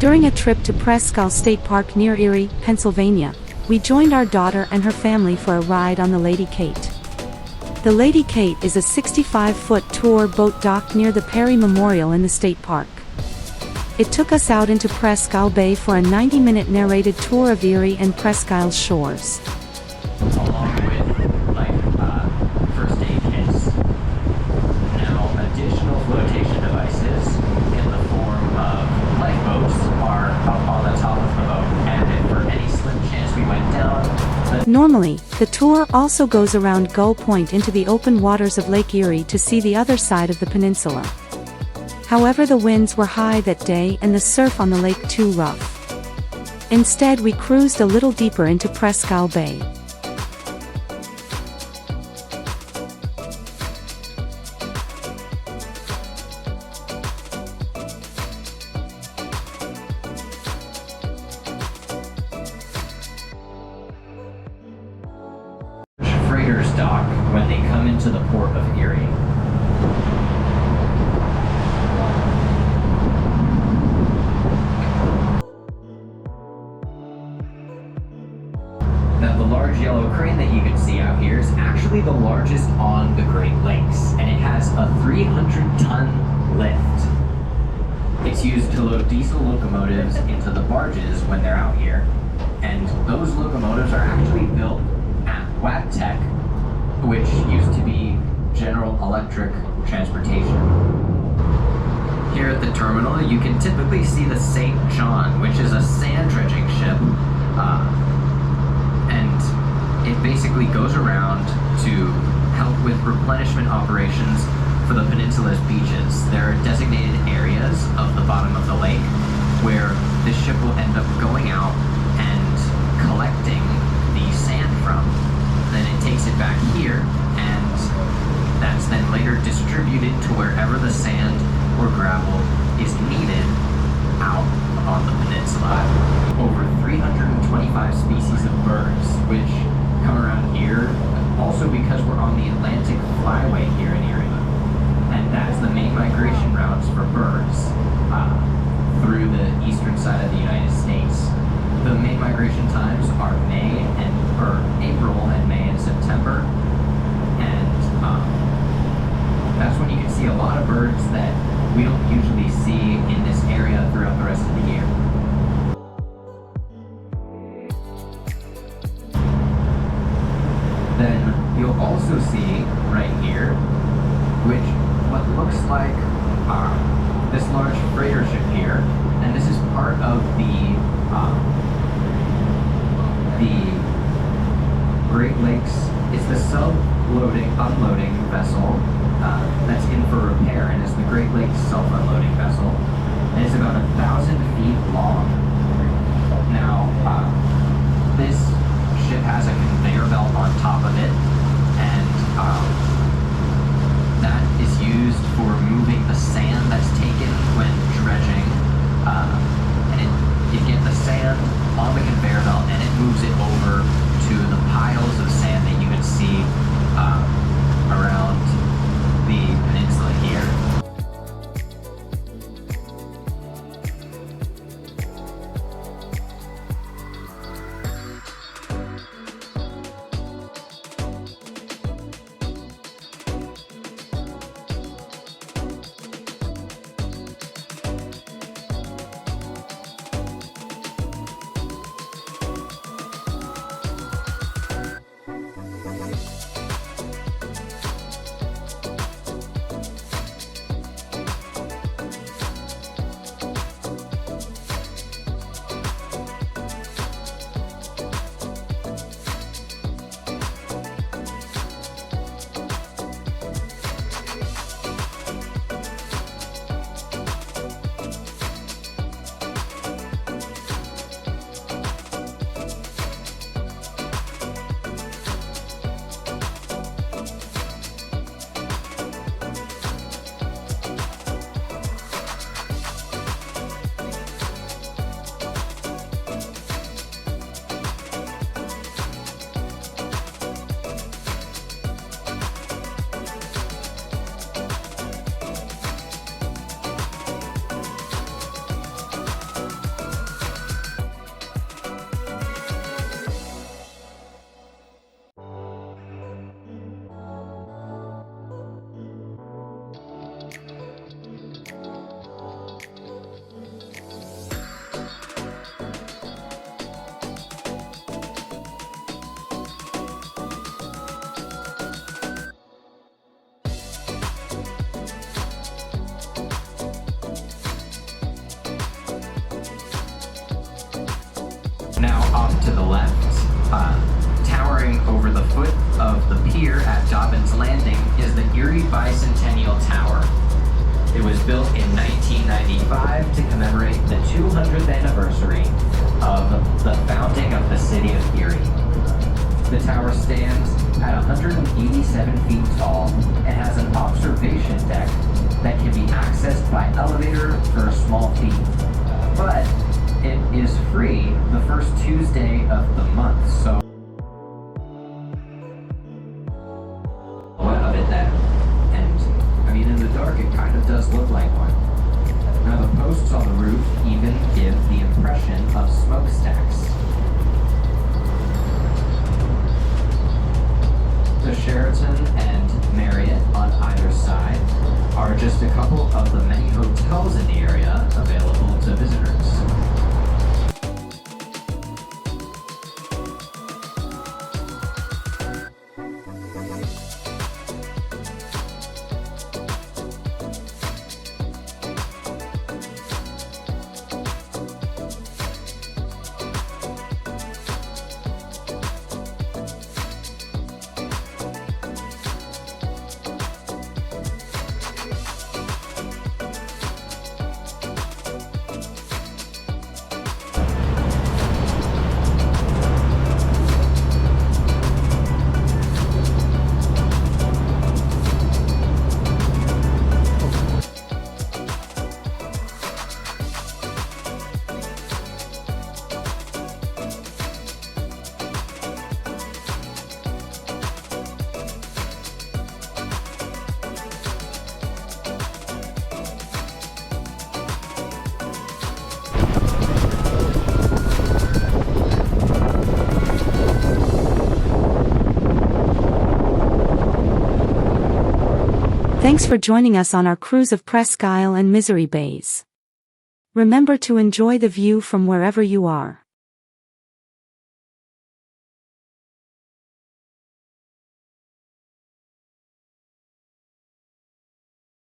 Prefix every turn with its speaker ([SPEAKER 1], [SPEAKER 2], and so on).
[SPEAKER 1] During a trip to Presque Isle State Park near Erie, Pennsylvania, we joined our daughter and her family for a ride on the Lady Kate. The Lady Kate is a 65-foot tour boat docked near the Perry Memorial in the state park. It took us out into Presque Isle Bay for a 90-minute narrated tour of Erie and Presque Isle's shores.
[SPEAKER 2] Along with first aid kits. Now, additional flotation devices in the form of lifeboats are up on the top of the boat, and if for any slim chance we went down.
[SPEAKER 1] Normally, the tour also goes around Gull Point into the open waters of Lake Erie to see the other side of the peninsula. However, the winds were high that day and the surf on the lake too rough. Instead, we cruised a little deeper into Presque Isle Bay.
[SPEAKER 2] Freighters dock when they come into the port of Erie. Now, the large yellow crane that you can see out here is actually the largest on the Great Lakes, and it has a 300-ton lift. It's used to load diesel locomotives into the barges when they're out here, and those locomotives are actually built at Tech, which used to be General Electric Transportation. Here at the terminal, you can typically see the St. John, which is a sand dredging ship, and it basically goes around to help with replenishment operations for the peninsula's beaches. There are designated areas of the bottom of the lake where the ship will end up going out and collecting the sand from. Then it takes it back here, and that's then later distributed to wherever the sand or gravel is needed out on the peninsula. Over 325 species of birds, which come around here, also because we're on the Atlantic Flyway here in Erie. And that's the main migration routes for birds through the eastern side of the United States. The main migration times are April and May and September, and that's when you can see a lot of birds that we don't usually see in this area throughout the rest of the year. Then you'll also see right here, what looks like this large freighter ship here, and this is part of the Great Lakes. It's the unloading vessel that's in for repair, and it's the Great Lakes self-unloading vessel, and it's about 1,000 feet long. Now, this ship has a conveyor belt on top of it, and that is used for moving the sand that's taken when dredging, and you get the sand on the conveyor belt and it moves it over to the piles of sand that you can see around the peninsula here. here at Dobbin's Landing is the Erie Bicentennial Tower. It was built in 1995 to commemorate the 200th anniversary of the founding of the city of Erie. The tower stands at 187 feet tall and has an observation deck that can be accessed by elevator for a small fee. But it is free the first Tuesday of the month, so what of it then? And I mean, in the dark it kind of does look like one. Now the posts on the roof even give the impression of smokestacks. The Sheraton and Marriott on either side are just a couple of the many hotels in the area available to visitors.
[SPEAKER 1] Thanks for joining us on our cruise of Presque Isle and Misery Bays. Remember to enjoy the view from wherever you are.